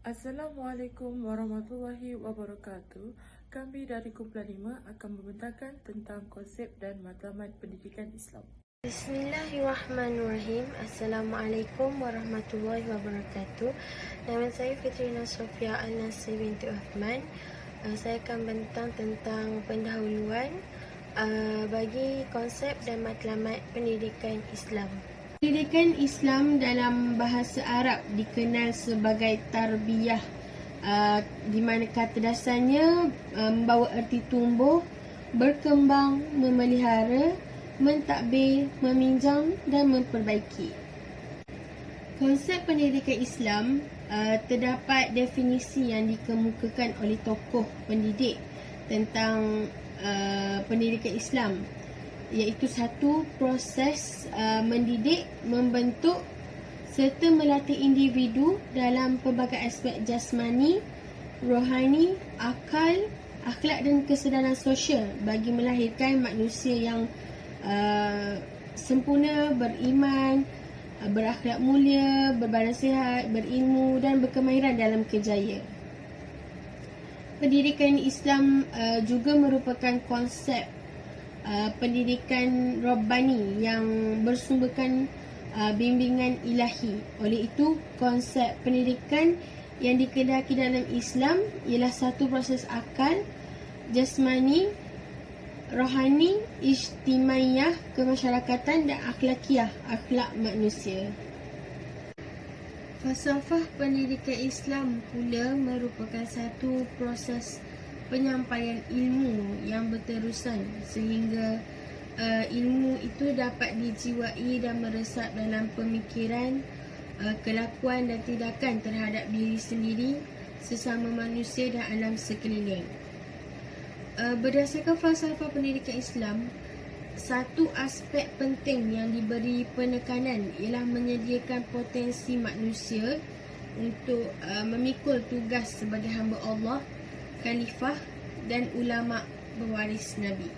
Assalamualaikum warahmatullahi wabarakatuh. Kami dari Kumpulan 5 akan membentangkan tentang konsep dan matlamat pendidikan Islam. Bismillahirrahmanirrahim. Assalamualaikum warahmatullahi wabarakatuh. Nama saya Fitrina Sofia Al-Nasir binti Uthman. Saya akan bentang tentang pendahuluan bagi konsep dan matlamat pendidikan Islam. Pendidikan Islam dalam bahasa Arab dikenal sebagai tarbiyah, di mana kata dasarnya membawa erti tumbuh, berkembang, memelihara, mentadbir, meminjam dan memperbaiki. Konsep pendidikan Islam terdapat definisi yang dikemukakan oleh tokoh pendidik tentang pendidikan Islam, iaitu satu, proses mendidik, membentuk serta melatih individu dalam pelbagai aspek jasmani, rohani, akal, akhlak dan kesedaran sosial bagi melahirkan manusia yang sempurna, beriman, berakhlak mulia, berbadan sihat, berilmu dan berkemahiran dalam kerjaya. Pendidikan Islam juga merupakan konsep pendidikan Rabbani yang bersumberkan bimbingan ilahi. Oleh itu, konsep pendidikan yang dikehendaki dalam Islam ialah satu proses akal, jasmani, rohani, ijtimaiyah, kemasyarakatan dan akhlakiah, akhlak manusia. Falsafah pendidikan Islam pula merupakan satu proses penyampaian ilmu yang berterusan sehingga ilmu itu dapat dijiwai dan meresap dalam pemikiran, kelakuan dan tindakan terhadap diri sendiri, sesama manusia dan alam sekeliling. Berdasarkan falsafah pendidikan Islam, satu aspek penting yang diberi penekanan ialah menyediakan potensi manusia untuk memikul tugas sebagai hamba Allah, khalifah dan ulama pewaris Nabi.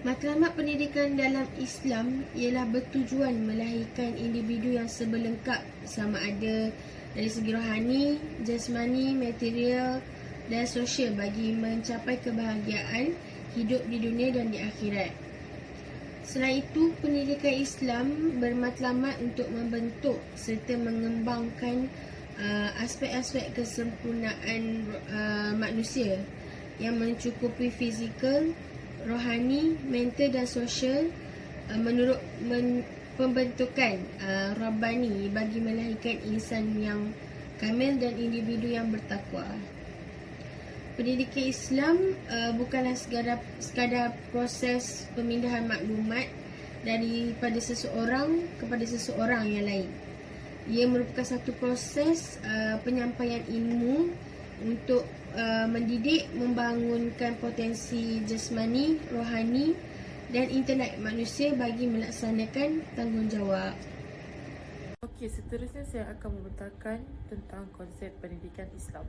Matlamat pendidikan dalam Islam ialah bertujuan melahirkan individu yang sebelengkap sama ada dari segi rohani, jasmani, material dan sosial bagi mencapai kebahagiaan hidup di dunia dan di akhirat. Selain itu, pendidikan Islam bermatlamat untuk membentuk serta mengembangkan aspek-aspek kesempurnaan manusia yang mencukupi fizikal, rohani, mental dan sosial menurut pembentukan Rabbani bagi melahirkan insan yang kamil dan individu yang bertakwa. Pendidikan Islam bukanlah sekadar proses pemindahan maklumat daripada seseorang kepada seseorang yang lain. Ia merupakan satu proses penyampaian ilmu untuk mendidik, membangunkan potensi jasmani, rohani dan intelek manusia bagi melaksanakan tanggungjawab. Okey, seterusnya saya akan membentangkan tentang konsep pendidikan Islam.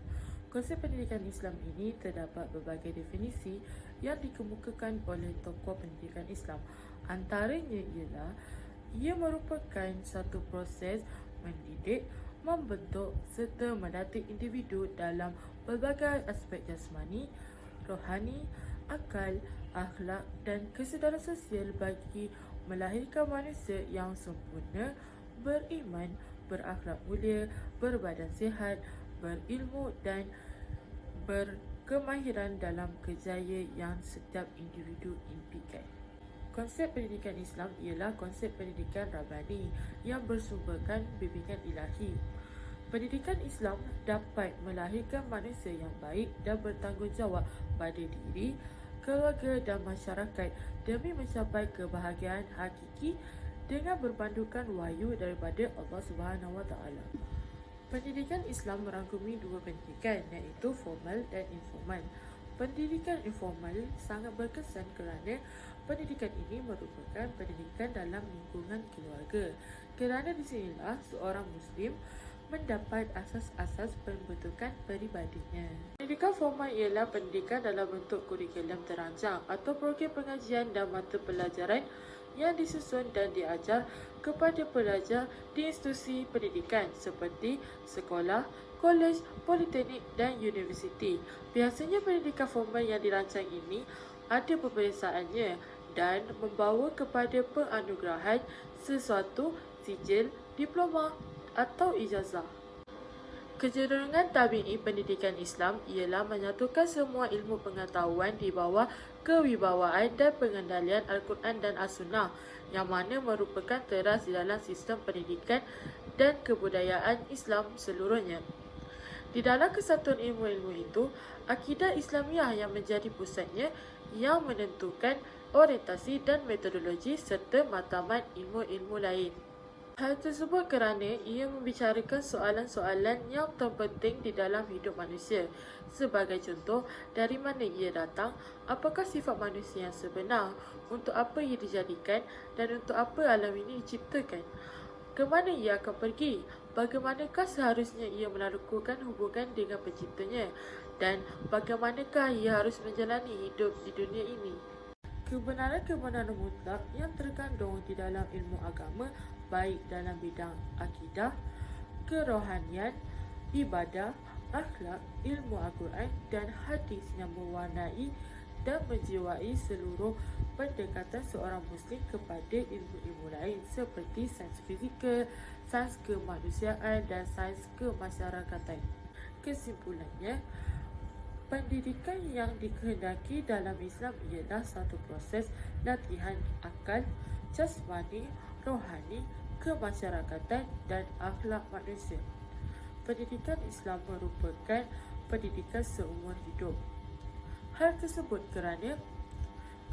Konsep pendidikan Islam ini terdapat berbagai definisi yang dikemukakan oleh tokoh pendidikan Islam. Antaranya ialah ia merupakan satu proses mendidik, membentuk serta mendidik individu dalam pelbagai aspek jasmani, rohani, akal, akhlak dan kesedaran sosial bagi melahirkan manusia yang sempurna, beriman, berakhlak mulia, berbadan sihat, berilmu dan berkemahiran dalam kerjaya yang setiap individu impikan. Konsep pendidikan Islam ialah konsep pendidikan Rabbani yang bersumberkan bimbingan ilahi. Pendidikan Islam dapat melahirkan manusia yang baik dan bertanggungjawab pada diri, keluarga dan masyarakat demi mencapai kebahagiaan hakiki dengan berpandukan wahyu daripada Allah SWT. Pendidikan Islam merangkumi dua pendidikan, iaitu formal dan informal. Pendidikan informal sangat berkesan kerana pendidikan ini merupakan pendidikan dalam lingkungan keluarga, kerana di sinilah seorang Muslim mendapat asas-asas pembentukan peribadinya. Pendidikan formal ialah pendidikan dalam bentuk kurikulum terancang atau program pengajian dan mata pelajaran yang disusun dan diajar kepada pelajar di institusi pendidikan seperti sekolah, kolej, politeknik dan universiti. Biasanya pendidikan formal yang dirancang ini ada pemeriksaannya dan membawa kepada penganugerahan sesuatu sijil, diploma atau ijazah. Kecenderungan tabi'i pendidikan Islam ialah menyatukan semua ilmu pengetahuan di bawah kewibawaan dan pengendalian Al-Quran dan As-Sunnah yang mana merupakan teras di dalam sistem pendidikan dan kebudayaan Islam seluruhnya. Di dalam kesatuan ilmu-ilmu itu, akidah Islamiah yang menjadi pusatnya yang menentukan orientasi dan metodologi serta matlamat ilmu-ilmu lain. Hal tersebut kerana ia membicarakan soalan-soalan yang terpenting di dalam hidup manusia. Sebagai contoh, dari mana ia datang, apakah sifat manusia yang sebenar, untuk apa ia dijadikan dan untuk apa alam ini diciptakan. Ke mana ia akan pergi, bagaimanakah seharusnya ia melakukan hubungan dengan penciptanya dan bagaimanakah ia harus menjalani hidup di dunia ini. Kebenaran-kebenaran mutlak yang terkandung di dalam ilmu agama baik dalam bidang akidah, kerohanian, ibadah, akhlak, ilmu Al-Quran dan hadis yang mewarnai dan menjiwai seluruh pendekatan seorang Muslim kepada ilmu-ilmu lain seperti sains fizikal, sains kemanusiaan dan sains kemasyarakatan. Kesimpulannya, pendidikan yang dikehendaki dalam Islam ialah satu proses latihan akal, jasmani, rohani, kemasyarakatan dan akhlak manusia. Pendidikan Islam merupakan pendidikan seumur hidup. Hal tersebut kerana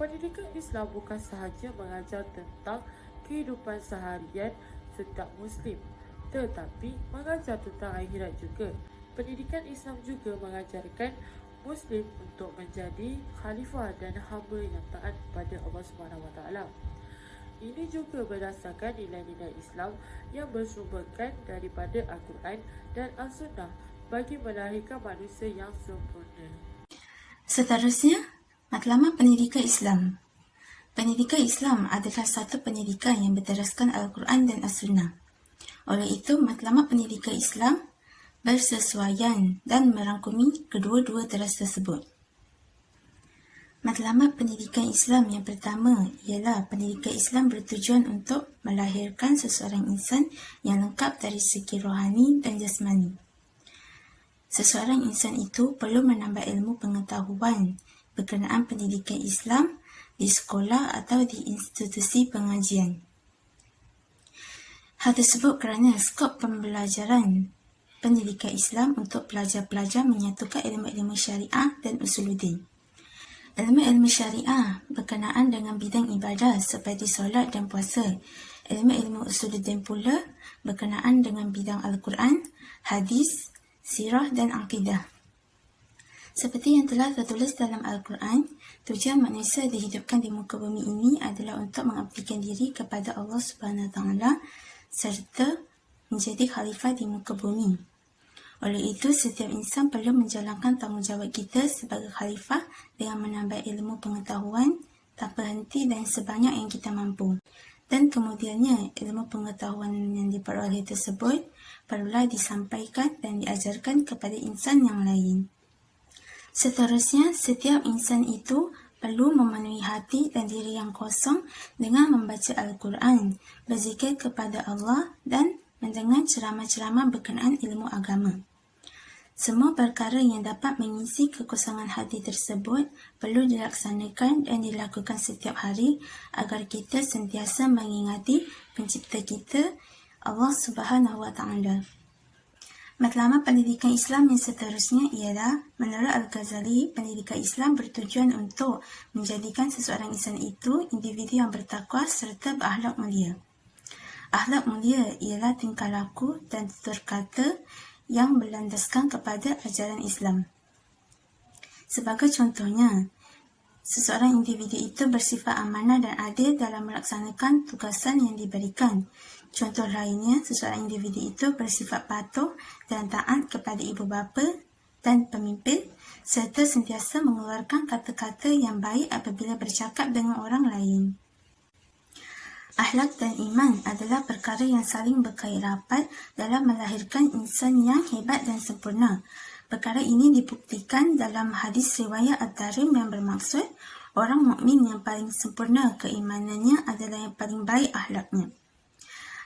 pendidikan Islam bukan sahaja mengajar tentang kehidupan seharian setiap Muslim, tetapi mengajar tentang akhirat juga. Pendidikan Islam juga mengajarkan Muslim untuk menjadi khalifah dan hamba yang taat kepada Allah SWT. Ini juga berdasarkan nilai-nilai Islam yang bersumberkan daripada Al-Quran dan As-Sunnah bagi melahirkan manusia yang sempurna. Seterusnya, matlamat pendidikan Islam. Pendidikan Islam adalah satu pendidikan yang berteraskan Al-Quran dan As-Sunnah. Oleh itu, matlamat pendidikan Islam bersesuaian dan merangkumi kedua-dua teras tersebut. Matlamat pendidikan Islam yang pertama ialah pendidikan Islam bertujuan untuk melahirkan seseorang insan yang lengkap dari segi rohani dan jasmani. Seseorang insan itu perlu menambah ilmu pengetahuan berkenaan pendidikan Islam di sekolah atau di institusi pengajian. Hal tersebut kerana skop pembelajaran pendidikan Islam untuk pelajar-pelajar menyatukan ilmu-ilmu syariah dan usuluddin. Ilmu-ilmu syariah berkenaan dengan bidang ibadah seperti solat dan puasa. Ilmu-ilmu usuluddin pula berkenaan dengan bidang Al-Quran, hadis, sirah dan akidah. Seperti yang telah tertulis dalam Al-Quran, tujuan manusia dihidupkan di muka bumi ini adalah untuk mengabdikan diri kepada Allah SWT serta menjadi khalifah di muka bumi. Oleh itu, setiap insan perlu menjalankan tanggungjawab kita sebagai khalifah dengan menambah ilmu pengetahuan tanpa henti dan sebanyak yang kita mampu. Dan kemudiannya, ilmu pengetahuan yang diperoleh tersebut perlulah disampaikan dan diajarkan kepada insan yang lain. Seterusnya, setiap insan itu perlu memenuhi hati dan diri yang kosong dengan membaca Al-Quran, berzikir kepada Allah dan mendengar ceramah-ceramah berkenaan ilmu agama. Semua perkara yang dapat mengisi kekosongan hati tersebut perlu dilaksanakan dan dilakukan setiap hari agar kita sentiasa mengingati pencipta kita, Allah Subhanahu wa Ta'ala. Matlamat pendidikan Islam yang seterusnya ialah, menurut Al-Ghazali, pendidikan Islam bertujuan untuk menjadikan seseorang insan itu individu yang bertakwa serta berakhlak mulia. Akhlak mulia ialah tingkah laku dan tutur kata yang berlandaskan kepada ajaran Islam. Sebagai contohnya, seseorang individu itu bersifat amanah dan adil dalam melaksanakan tugasan yang diberikan. Contoh lainnya, seseorang individu itu bersifat patuh dan taat kepada ibu bapa dan pemimpin serta sentiasa mengeluarkan kata-kata yang baik apabila bercakap dengan orang lain. Akhlak dan iman adalah perkara yang saling berkait rapat dalam melahirkan insan yang hebat dan sempurna. Perkara ini dibuktikan dalam hadis riwayat At-Tarim yang bermaksud orang mukmin yang paling sempurna keimanannya adalah yang paling baik akhlaknya.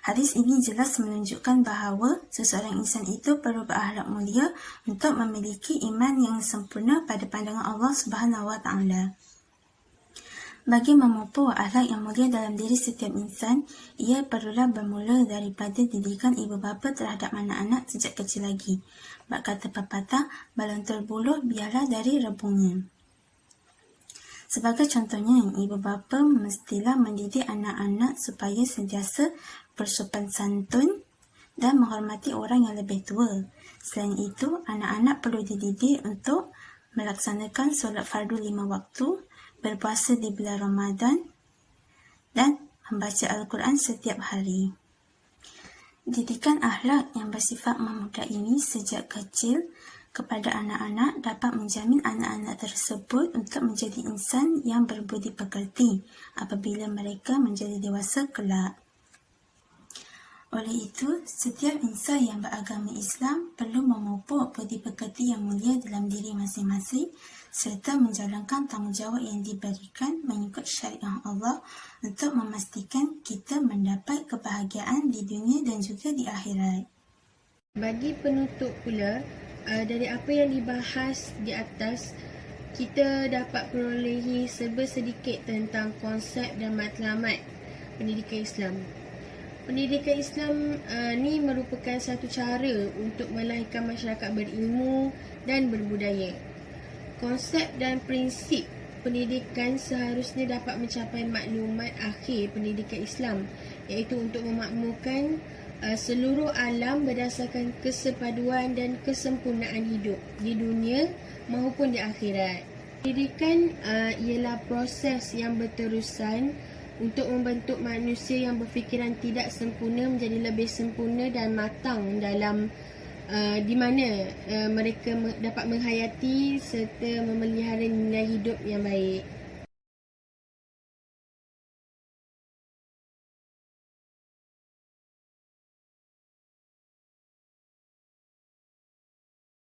Hadis ini jelas menunjukkan bahawa seseorang insan itu perlu berakhlak mulia untuk memiliki iman yang sempurna pada pandangan Allah Subhanahu Wa Taala. Bagi memupuk akhlak yang mulia dalam diri setiap insan, ia perlulah bermula daripada didikan ibu bapa terhadap anak-anak sejak kecil lagi. Bab kata pepatah, balontor buluh biarlah dari rebungnya. Sebagai contohnya, ibu bapa mestilah mendidik anak-anak supaya sentiasa bersopan santun dan menghormati orang yang lebih tua. Selain itu, anak-anak perlu dididik untuk melaksanakan solat fardu 5 waktu, berpuasa di bulan Ramadan dan membaca Al-Quran setiap hari. Didikan akhlak yang bersifat memudah ini sejak kecil kepada anak-anak dapat menjamin anak-anak tersebut untuk menjadi insan yang berbudi pekerti apabila mereka menjadi dewasa kelak. Oleh itu, setiap insan yang beragama Islam perlu memupuk budi pekerti yang mulia dalam diri masing-masing serta menjalankan tanggungjawab yang diberikan mengikut syariat Allah untuk memastikan kita mendapat kebahagiaan di dunia dan juga di akhirat. Bagi penutup pula, dari apa yang dibahas di atas, kita dapat perolehi serba sedikit tentang konsep dan matlamat pendidikan Islam. Pendidikan Islam ni merupakan satu cara untuk melahirkan masyarakat berilmu dan berbudaya. Konsep dan prinsip pendidikan seharusnya dapat mencapai maklumat akhir pendidikan Islam, iaitu untuk memakmurkan seluruh alam berdasarkan kesepaduan dan kesempurnaan hidup di dunia maupun di akhirat. Pendidikan ialah proses yang berterusan untuk membentuk manusia yang berfikiran tidak sempurna menjadi lebih sempurna dan matang dalam di mana mereka dapat menghayati serta memelihara nilai hidup yang baik.